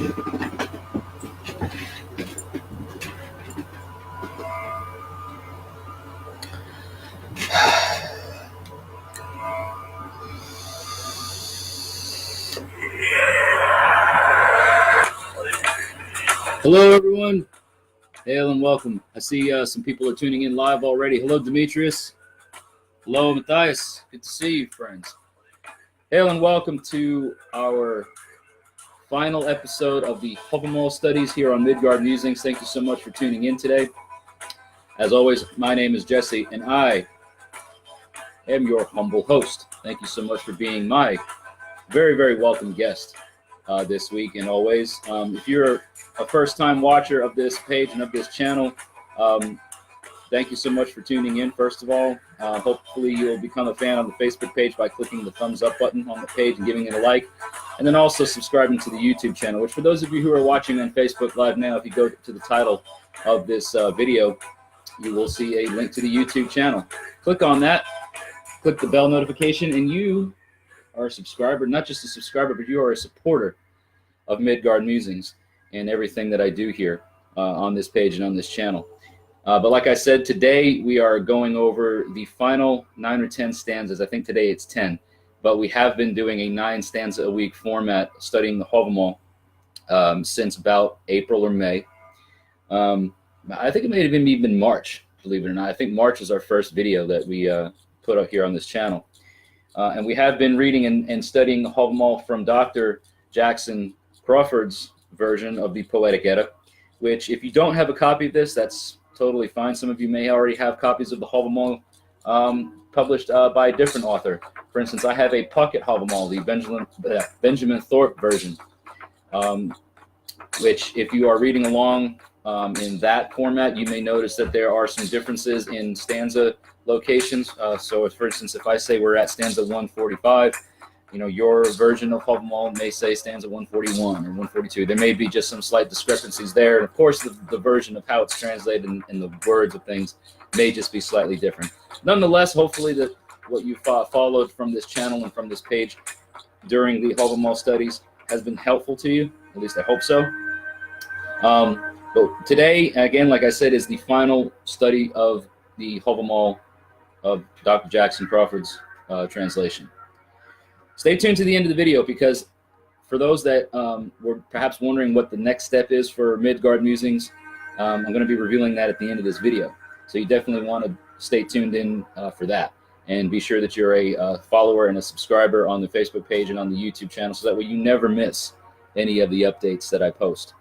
Hello, everyone. Hail and welcome. I see some people are tuning in live already. Hello, Demetrius. Hello, Matthias. Good to see you, friends. Hail and welcome to our final episode of the Hávamál studies here on Midgard Musings. Thank you so much for tuning in today. As always, my name is Jesse, and I am your humble host. Thank you so much for being my very, very welcome guest this week and always. If you're a first-time watcher of this page and of this channel, thank you so much for tuning in, first of all. Hopefully you'll become a fan on the Facebook page by clicking the thumbs up button on the page and giving it a like, and then also subscribing to the YouTube channel, which for those of you who are watching on Facebook Live now, if you go to the title of this video, you will see a link to the YouTube channel. Click on that, click the bell notification, and you are a subscriber, not just a subscriber, but you are a supporter of Midgard Musings and everything that I do here on this page and on this channel. But like I said, today we are going over the final 9 or 10 stanzas. I think today it's 10, but we have been doing a 9 stanza a week format studying the Hávamál since about April or May. I think it may have even been March, believe it or not. I think March is our first video that we put up here on this channel. And we have been reading and studying the Hávamál from Dr. Jackson Crawford's version of the Poetic Edda, which if you don't have a copy of this, that's totally fine. Some of you may already have copies of the Hávamál published by a different author. For instance, I have a pocket Hávamál, the Benjamin Thorpe version, which if you are reading along in that format, you may notice that there are some differences in stanza locations. So if, for instance, if I say we're at stanza 145, you know, your version of Hávamál may say stanza 141 or 142. There may be just some slight discrepancies there. And of course, the version of how it's translated and the words of things may just be slightly different. Nonetheless, hopefully that what you followed from this channel and from this page during the Hávamál studies has been helpful to you. At least I hope so. But today, again, like I said, is the final study of the Hávamál of Dr. Jackson Crawford's translation. Stay tuned to the end of the video, because for those that were perhaps wondering what the next step is for Midgard Musings, I'm going to be revealing that at the end of this video. So you definitely want to stay tuned in for that. And be sure that you're a follower and a subscriber on the Facebook page and on the YouTube channel, so that way you never miss any of the updates that I post.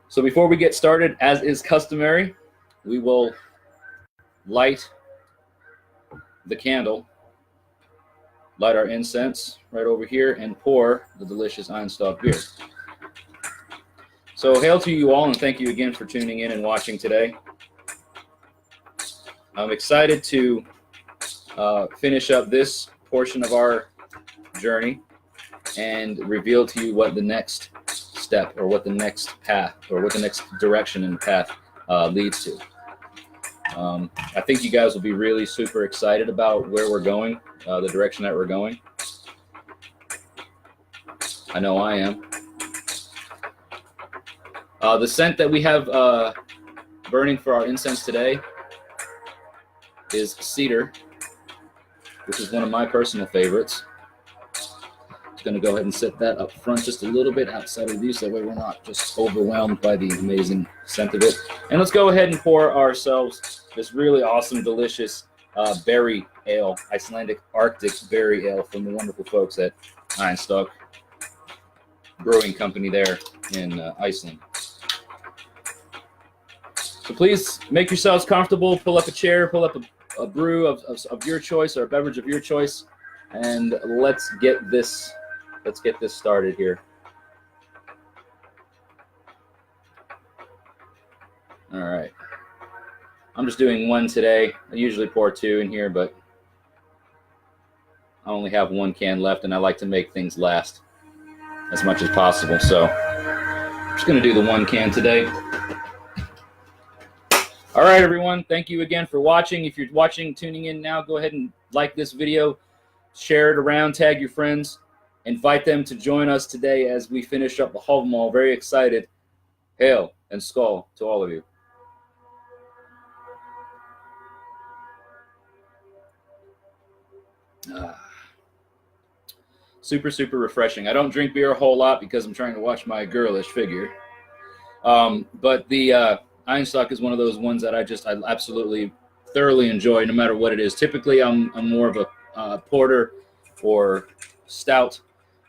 So before we get started, as is customary, we will light the candle, light our incense right over here, and pour the delicious Einstock beer. So hail to you all, and thank you again for tuning in and watching today. I'm excited to finish up this portion of our journey and reveal to you what the next step, or what the next path, or what the next direction and path leads to. I think you guys will be really super excited about where we're going, the direction that we're going. I know I am. The scent that we have burning for our incense today is cedar, which is one of my personal favorites. Just going to go ahead and set that up front just a little bit outside of view, so that way we're not just overwhelmed by the amazing scent of it. And let's go ahead and pour ourselves this really awesome, delicious berry ale, Icelandic Arctic berry ale from the wonderful folks at Einstock Brewing Company there in Iceland. So please make yourselves comfortable, pull up a chair, pull up a brew of your choice, or a beverage of your choice, and let's get this started here. All right. I'm just doing one today. I usually pour 2 in here, but I only have 1 can left, and I like to make things last as much as possible. So I'm just going to do the 1 can today. All right, everyone. Thank you again for watching. If you're watching, tuning in now, go ahead and like this video, share it around, tag your friends. invite them to join us today as we finish up the Hávamál. Very excited. Hail and skull to all of you. Super, super refreshing. I don't drink beer a whole lot because I'm trying to watch my girlish figure. But the Einstock is one of those ones that I absolutely thoroughly enjoy, no matter what it is. Typically, I'm more of a porter or stout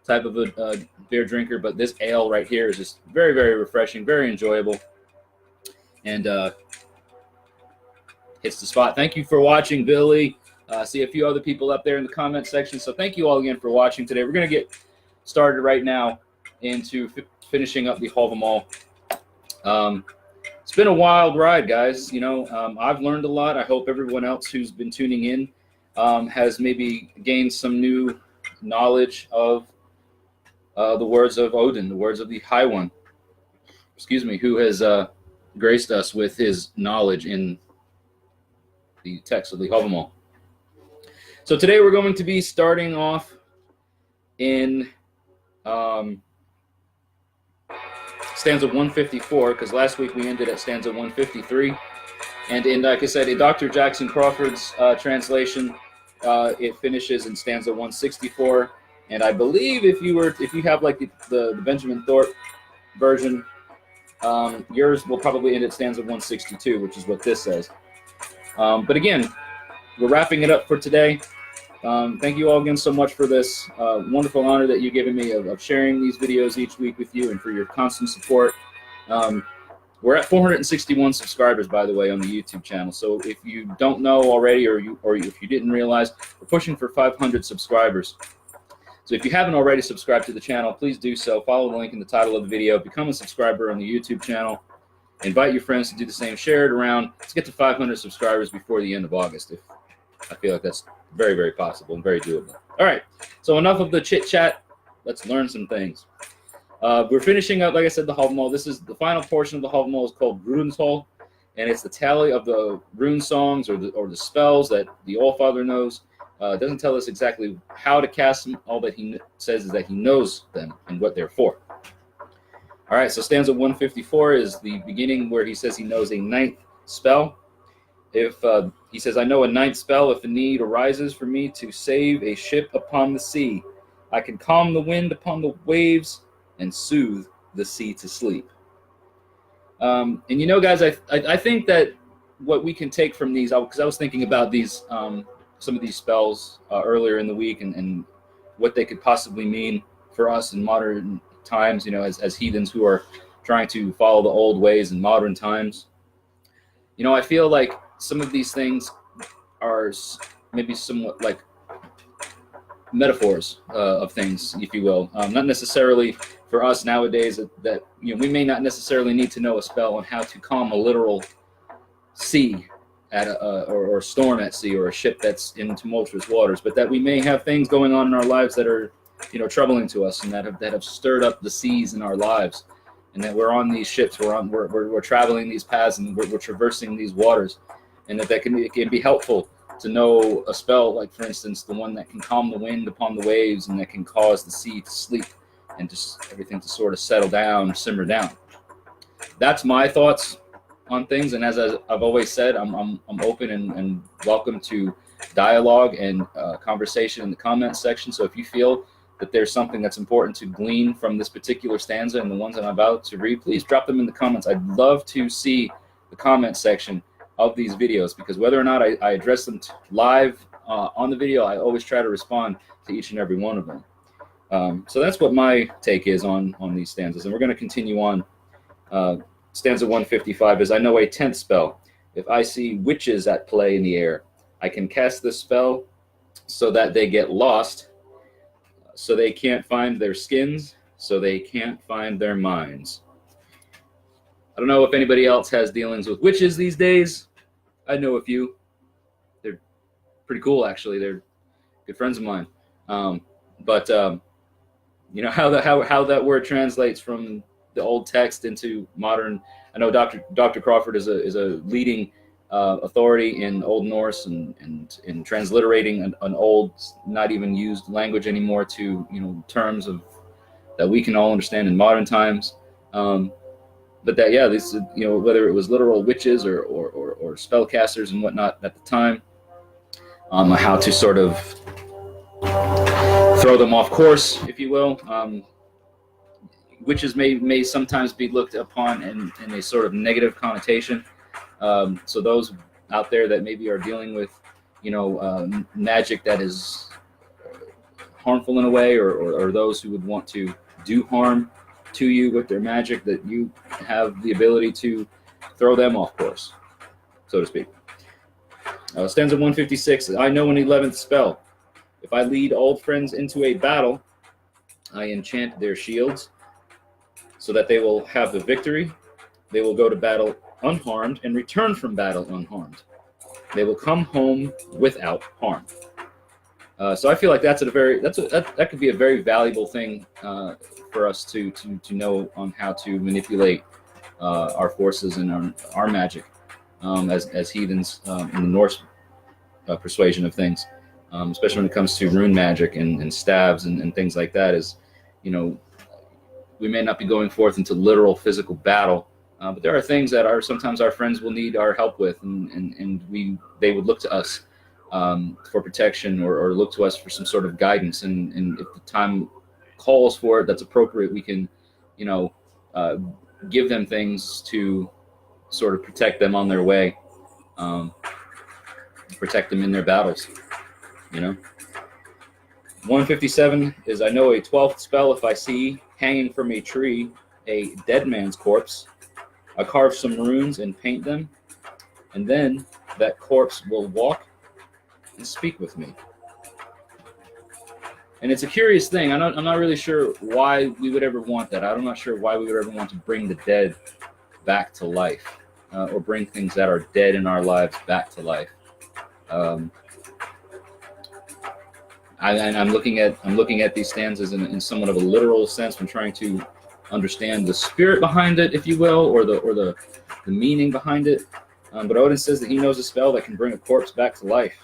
type of a beer drinker, but this ale right here is just very, very refreshing, very enjoyable, and hits the spot. Thank you for watching, Billy. See a few other people up there in the comment section. So thank you all again for watching today. We're going to get started right now into finishing up the Hávamál. It's been a wild ride, guys. You know, I've learned a lot. I hope everyone else who's been tuning in has maybe gained some new knowledge of the words of Odin, the words of the High One, who has graced us with his knowledge in the text of the Hávamál. So today we're going to be starting off in stanza 154, because last week we ended at stanza 153. And in, like I said, in Dr. Jackson Crawford's translation, it finishes in stanza 164. And I believe if you have like the Benjamin Thorpe version, yours will probably end at stanza 162, which is what this says. But again, we're wrapping it up for today. Thank you all again so much for this wonderful honor that you've given me of sharing these videos each week with you, and for your constant support. We're at 461 subscribers, by the way, on the YouTube channel. So if you don't know already, or if you didn't realize, we're pushing for 500 subscribers. So if you haven't already subscribed to the channel, please do so. Follow the link in the title of the video. Become a subscriber on the YouTube channel. Invite your friends to do the same. Share it around. Let's get to 500 subscribers before the end of August. I feel like that's very, very possible and very doable. All right, so enough of the chit-chat. Let's learn some things. We're finishing up, like I said, the Hávamál. This is the final portion of the Hávamál. Is called Runeshol, and it's the tally of the rune songs or the spells that the Allfather knows. It doesn't tell us exactly how to cast them. All that he says is that he knows them and what they're for. All right, so stanza 154 is the beginning where he says he knows a 9th spell. If he says, I know a 9th spell if a need arises for me to save a ship upon the sea. I can calm the wind upon the waves and soothe the sea to sleep. And you know, guys, I think that what we can take from these, because I was thinking about these, some of these spells earlier in the week, and what they could possibly mean for us in modern times, you know, as heathens who are trying to follow the old ways in modern times. You know, I feel like some of these things are maybe somewhat like metaphors of things, if you will. Not necessarily for us nowadays that you know, we may not necessarily need to know a spell on how to calm a literal sea at or storm at sea, or a ship that's in tumultuous waters, but that we may have things going on in our lives that are, you know, troubling to us, and that have stirred up the seas in our lives, and that we're on these ships, we're traveling these paths, and we're traversing these waters, and that it can be helpful to know a spell, like for instance the one that can calm the wind upon the waves, and that can cause the sea to sleep and just everything to sort of settle down or simmer down. That's my thoughts on things, and as I've always said, I'm open and welcome to dialogue and conversation in the comment section. So if you feel that there's something that's important to glean from this particular stanza and the ones I'm about to read, please drop them in the comments. I'd love to see the comment section of these videos, because whether or not I address them live on the video, I always try to respond to each and every one of them. So that's what my take is on these stanzas, and we're going to continue on. Stanza 155 is, I know a 10th spell. If I see witches at play in the air, I can cast this spell so that they get lost, so they can't find their skins, so they can't find their minds. I don't know if anybody else has dealings with witches these days. I know a few. They're pretty cool, actually. They're good friends of mine. But you know how that word translates from the old text into modern. I know Dr. Crawford is a leading authority in Old Norse and in transliterating an old, not even used language anymore to terms of that we can all understand in modern times. But that, yeah, this, whether it was literal witches or spellcasters and whatnot at the time, how to sort of throw them off course, if you will. Witches may sometimes be looked upon in a sort of negative connotation. So those out there that maybe are dealing with, magic that is harmful in a way, or those who would want to do harm to you with their magic, that you have the ability to throw them off course, so to speak. Stanza 156, I know an 11th spell. If I lead old friends into a battle, I enchant their shields so that they will have the victory. They will go to battle unharmed and return from battle unharmed. They will come home without harm. So I feel like that could be a very valuable thing for us to know on how to manipulate our forces and our magic as heathens in the Norse persuasion of things, especially when it comes to rune magic and stabs and things like that. Is we may not be going forth into literal physical battle, but there are things that sometimes our friends will need our help with, and they would look to us for protection or look to us for some sort of guidance. And if the time calls for it, that's appropriate, we can, give them things to sort of protect them on their way, protect them in their battles, 157 is, I know a 12th spell. If I see hanging from a tree a dead man's corpse, I carve some runes and paint them, and then that corpse will walk and speak with me. And it's a curious thing. I'm not really sure why we would ever want that. I'm not sure why we would ever want to bring the dead back to life, or bring things that are dead in our lives back to life. I'm looking at these stanzas in somewhat of a literal sense. I'm trying to understand the spirit behind it, if you will, or the meaning behind it. But Odin says that he knows a spell that can bring a corpse back to life.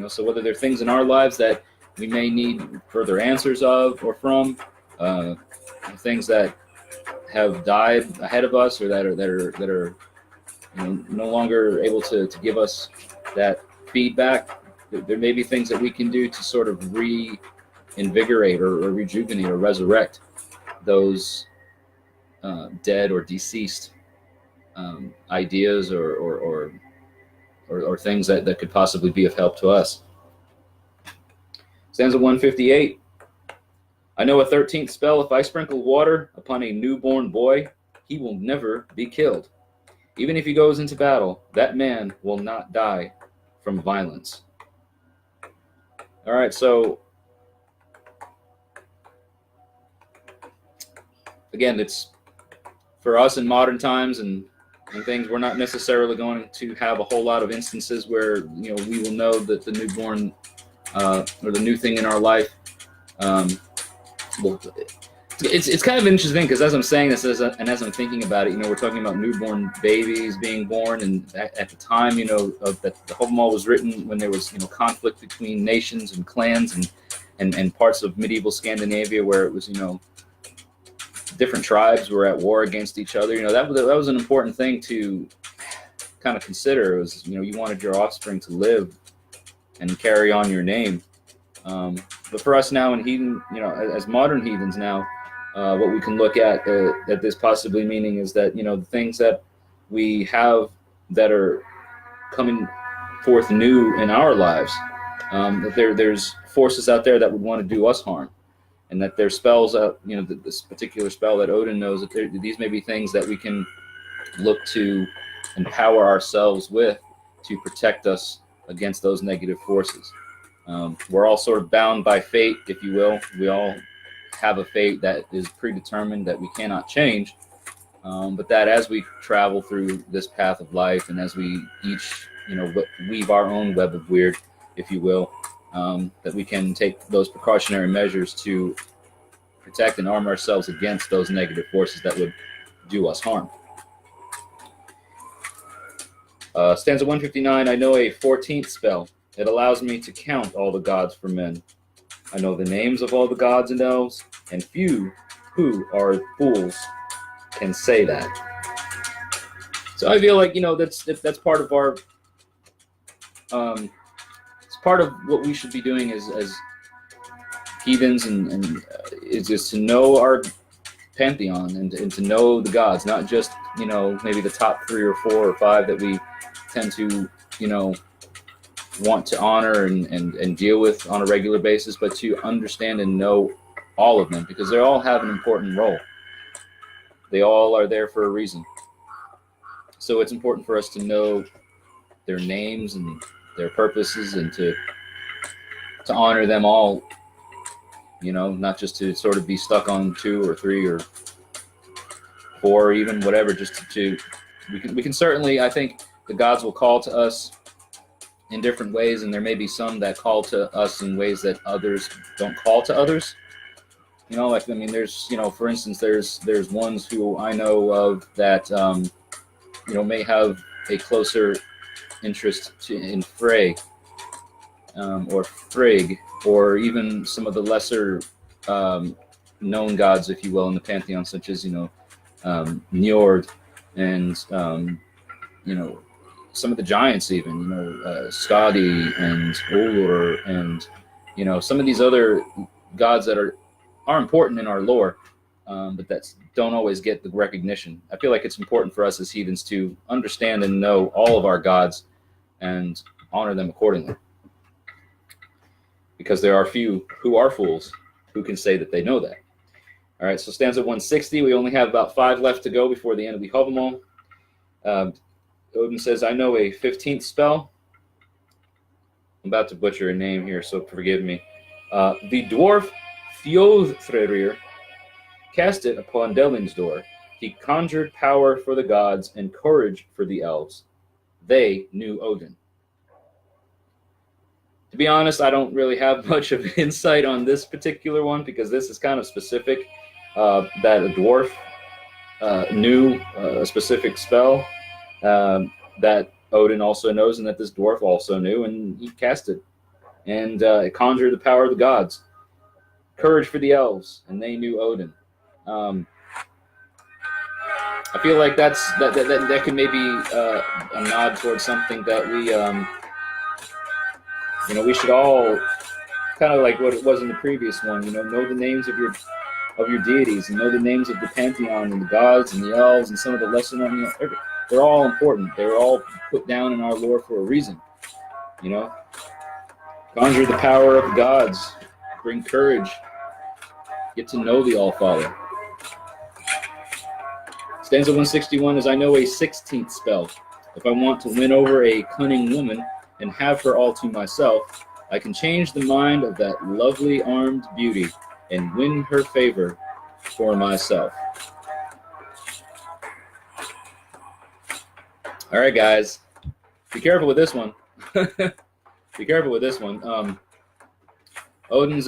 So whether there are things in our lives that we may need further answers of or from, things that have died ahead of us, or that are no longer able to give us that feedback, there may be things that we can do to sort of reinvigorate or rejuvenate or resurrect those dead or deceased ideas or things that could possibly be of help to us. Stanza 158. I know a 13th spell. If I sprinkle water upon a newborn boy, he will never be killed. Even if he goes into battle, that man will not die from violence. All right, so again, it's for us in modern times and things, we're not necessarily going to have a whole lot of instances where we will know that the newborn or the new thing in our life. It's kind of interesting because as I'm saying this and as I'm thinking about it, we're talking about newborn babies being born, and at the time, that the Hávamál was written when there was conflict between nations and clans and parts of medieval Scandinavia where it was different tribes were at war against each other. That was an important thing to kind of consider. It was you wanted your offspring to live and carry on your name. But for us now in heathen, as modern heathens now, what we can look at this possibly meaning is that the things that we have that are coming forth new in our lives, that there's forces out there that would want to do us harm. And that there's spells out, this particular spell that Odin knows, that these may be things that we can look to empower ourselves with to protect us against those negative forces. We're all sort of bound by fate, if you will. We all have a fate that is predetermined that we cannot change. But that as we travel through this path of life, and as we each, weave our own web of weird, if you will, that we can take those precautionary measures to protect and arm ourselves against those negative forces that would do us harm. Stanza 159, I know a 14th spell. It allows me to count all the gods for men. I know the names of all the gods and elves, and few who are fools can say that. So I feel like, that's part of our, it's part of what we should be doing as heathens, and is just to know our pantheon and to know the gods, not just, maybe the top 3 or 4 or 5 that we tend to, want to honor and deal with on a regular basis, but to understand and know all of them, because they all have an important role. They all are there for a reason. So it's important for us to know their names and their purposes, and to honor them all, not just to sort of be stuck on 2 or 3 or 4 or even whatever, just we can certainly, I think the gods will call to us in different ways, and there may be some that call to us in ways that others don't call to others. There's, for instance, there's ones who I know of that, may have a closer interest in Frey, or Frigg, or even some of the lesser known gods, if you will, in the pantheon, such as, Njord, and, some of the giants even, Skadi and Ulur, and, some of these other gods that are important in our lore, but that don't always get the recognition. I feel like it's important for us as heathens to understand and know all of our gods and honor them accordingly, because there are few who are fools who can say that they know that. All right, so stanza 160, we only have about 5 left to go before the end of the Hávamál. Odin says, I know a 15th spell. I'm about to butcher a name here, so forgive me. The dwarf Þjóðfreyr cast it upon Deling's door. He conjured power for the gods and courage for the elves. They knew Odin. To be honest, I don't really have much of insight on this particular one, because this is kind of specific, that a dwarf knew a specific spell that Odin also knows, and that this dwarf also knew, and he cast it. And it conjured the power of the gods. Courage for the elves, and they knew Odin. I feel like that can maybe a nod towards something that we should all, kind of like what it was in the previous one, know the names of your deities, and know the names of the pantheon and the gods and the elves and some of the lesser known. They're all important. They were all put down in our lore for a reason. Conjure the power of the gods, bring courage, get to know the All-Father. Stanza 161 is, I know a 16th spell. If I want to win over a cunning woman and have her all to myself, I can change the mind of that lovely armed beauty and win her favor for myself. All right, guys, be careful with this one. Be careful with this one. Odin's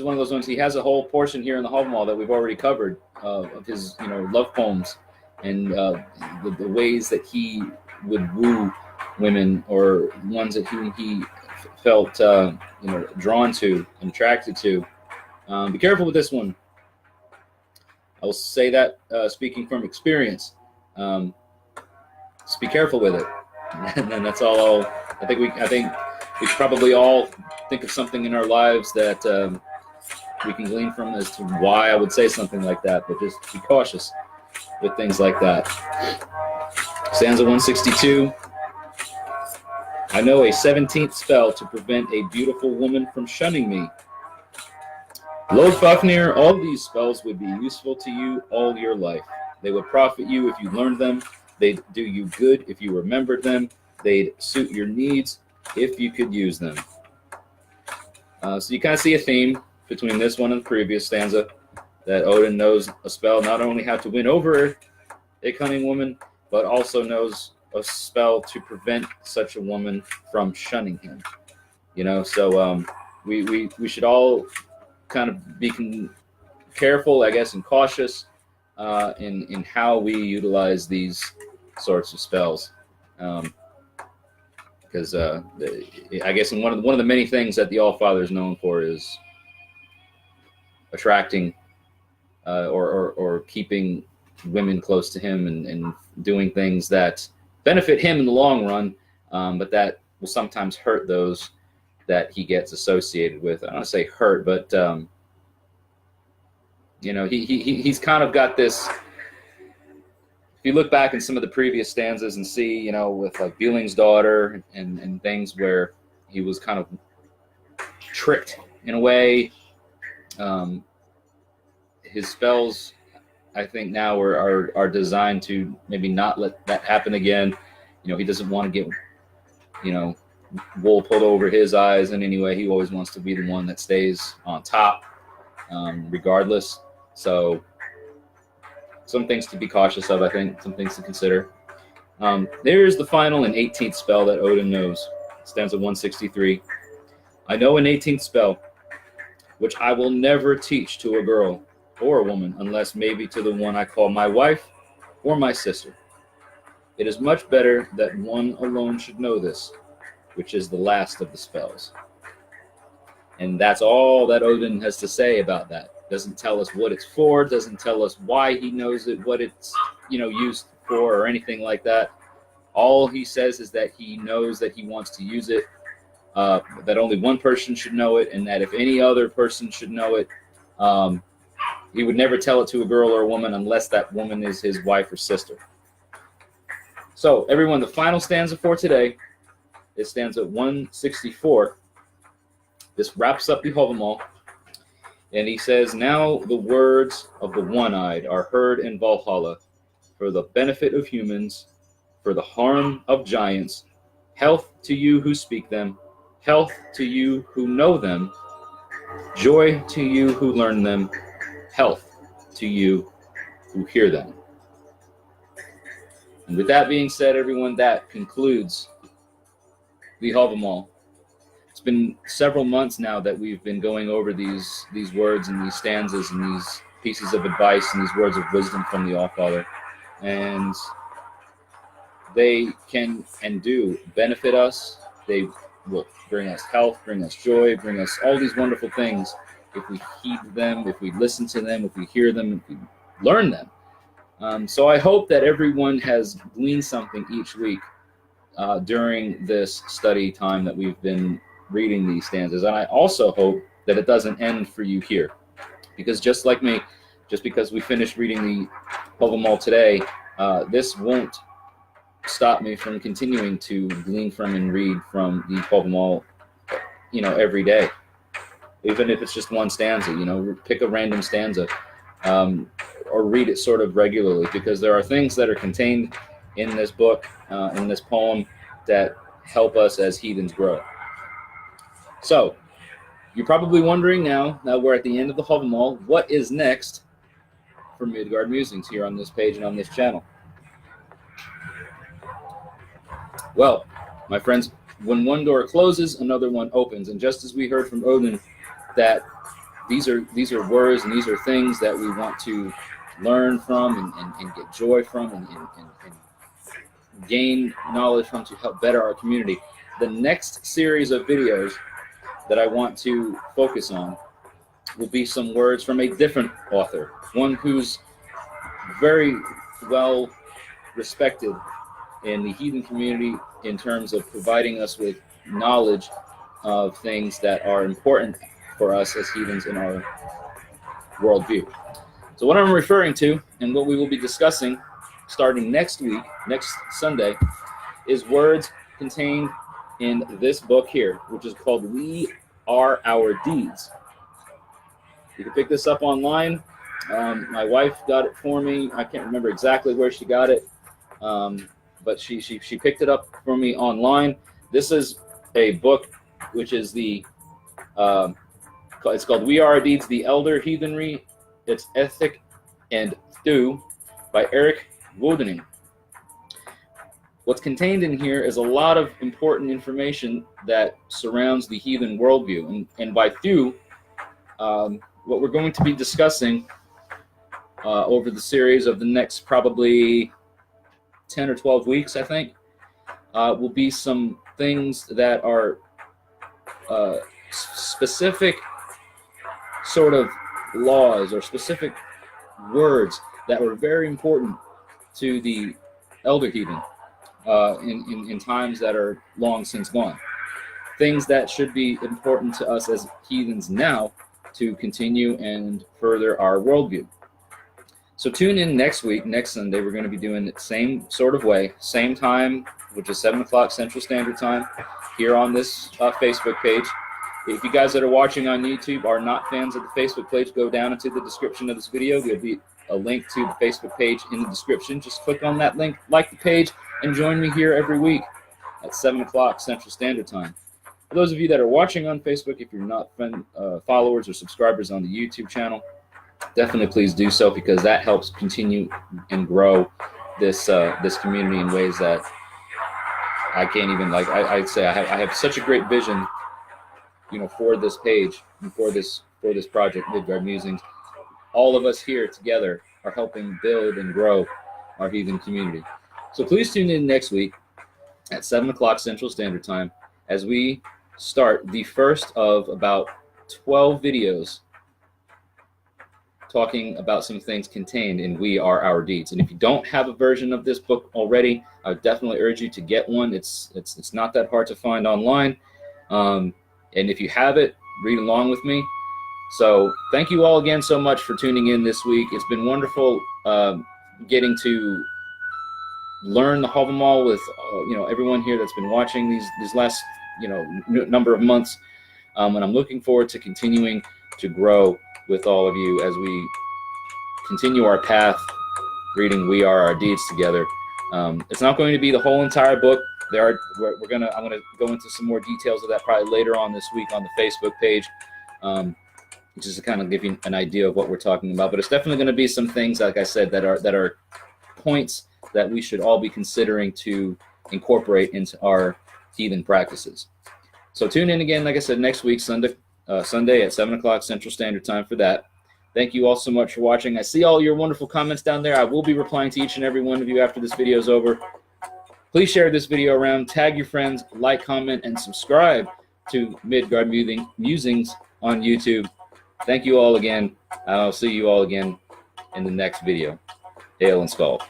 one of those ones. He has a whole portion here in the Hávamál that we've already covered of his, love poems, and the ways that he would woo women, or ones that he felt drawn to and attracted to. Be careful with this one. I will say that speaking from experience. Just be careful with it, and then that's all. I think we probably all think of something in our lives that we can glean from as to why I would say something like that. But just be cautious with things like that. Stanza 162. I know a 17th spell to prevent a beautiful woman from shunning me. Lord Fafnir, all these spells would be useful to you all your life. They would profit you if you learned them. They'd do you good if you remembered them. They'd suit your needs if you could use them. So you kind of see a theme between this one and the previous stanza, that Odin knows a spell not only how to win over a cunning woman, but also knows a spell to prevent such a woman from shunning him. So we should all kind of be careful, I guess, and cautious in how we utilize these sorts of spells. Because I guess one of the many things that the All-Father is known for is attracting or keeping women close to him and doing things that benefit him in the long run, but that will sometimes hurt those that he gets associated with. I don't want to say hurt, but he's kind of got this. If you look back in some of the previous stanzas and see, with like Billing's daughter and things where he was kind of tricked in a way, his spells, I think now are designed to maybe not let that happen again. He doesn't want to get, wool pulled over his eyes in any way. He always wants to be the one that stays on top, regardless. So some things to be cautious of, I think, some things to consider. There's the final and 18th spell that Odin knows. Stanza 163. I know an 18th spell, which I will never teach to a girl or a woman, unless maybe to the one I call my wife or my sister. It is much better that one alone should know this, which is the last of the spells. And that's all that Odin has to say about that. Doesn't tell us what it's for, doesn't tell us why he knows it, what it's used for, or anything like that. All he says is that he knows that he wants to use it, that only one person should know it, and that if any other person should know it, he would never tell it to a girl or a woman unless that woman is his wife or sister. So everyone, the final stanza for today is stanza 164. This wraps up the Hávamál. And he says, now the words of the one-eyed are heard in Valhalla for the benefit of humans, for the harm of giants, health to you who speak them, health to you who know them, joy to you who learn them, health to you who hear them. And with that being said, everyone, that concludes the Hávamál. It's been several months now that we've been going over these words and these stanzas and these pieces of advice and these words of wisdom from the All-Father. And they can and do benefit us. They will bring us health, bring us joy, bring us all these wonderful things if we heed them, if we listen to them, if we hear them, if we learn them. So I hope that everyone has gleaned something each week during this study time that we've been reading these stanzas. And I also hope that it doesn't end for you here, because just like me, just because we finished reading the Hávamál today, this won't stop me from continuing to glean from and read from the Hávamál, every day. Even if it's just one stanza, pick a random stanza, or read it sort of regularly, because there are things that are contained in this book, in this poem, that help us as heathens grow. So, you're probably wondering now we're at the end of the Hávamál, what is next for Midgard Musings here on this page and on this channel? Well, my friends, when one door closes, another one opens. And just as we heard from Odin, that these are words and these are things that we want to learn from and get joy from and gain knowledge from to help better our community. The next series of videos that I want to focus on will be some words from a different author, one who's very well respected in the heathen community in terms of providing us with knowledge of things that are important for us as heathens in our worldview. So what I'm referring to and what we will be discussing starting next week, next Sunday, is words contained in this book here, which is called We Are Our Deeds. You can pick this up online. My wife got it for me. I can't remember exactly where she got it, but she picked it up for me online. This is a book which is it's called We Are Our Deeds, The Elder Heathenry, Its Ethic and Thu by Eric Wodening. What's contained in here is a lot of important information that surrounds the heathen worldview. And by Thu, what we're going to be discussing over the series of the next probably 10 or 12 weeks, I think, will be some things that are specific sort of laws or specific words that were very important to the elder heathen in times that are long since gone. Things that should be important to us as heathens now to continue and further our worldview. So tune in next week, next Sunday. We're going to be doing it same sort of way, same time, which is 7 o'clock Central Standard Time, here on this Facebook page. If you guys that are watching on YouTube are not fans of the Facebook page, go down into the description of this video. There'll be a link to the Facebook page in the description. Just click on that link, like the page, and join me here every week at 7 o'clock Central Standard Time. For those of you that are watching on Facebook, if you're not followers or subscribers on the YouTube channel, definitely please do so, because that helps continue and grow this this community in ways that I can't even, like I'd say I have such a great vision, you know, for this page and for this project, Midgard Musings. All of us here together are helping build and grow our heathen community. So please tune in next week at 7 o'clock Central Standard Time as we start the first of about 12 videos talking about some things contained in We Are Our Deeds. And if you don't have a version of this book already, I would definitely urge you to get one. It's not that hard to find online. And if you have it, read along with me. So thank you all again so much for tuning in this week. It's been wonderful getting to learn the Hávamál with you know, everyone here that's been watching these last, you know, number of months. And I'm looking forward to continuing to grow with all of you as we continue our path reading We Are Our Deeds together. It's not going to be the whole entire book. I'm gonna go into some more details of that probably later on this week on the Facebook page, just to kind of give you an idea of what we're talking about. But it's definitely going to be some things, like I said, that are points that we should all be considering to incorporate into our heathen practices. So tune in again, like I said, next week, Sunday at 7 o'clock Central Standard Time for that. Thank you all so much for watching. I see all your wonderful comments down there. I will be replying to each and every one of you after this video is over. Please share this video around, tag your friends, like, comment, and subscribe to Midgard Musings on YouTube. Thank you all again. I'll see you all again in the next video. Hail and Skull.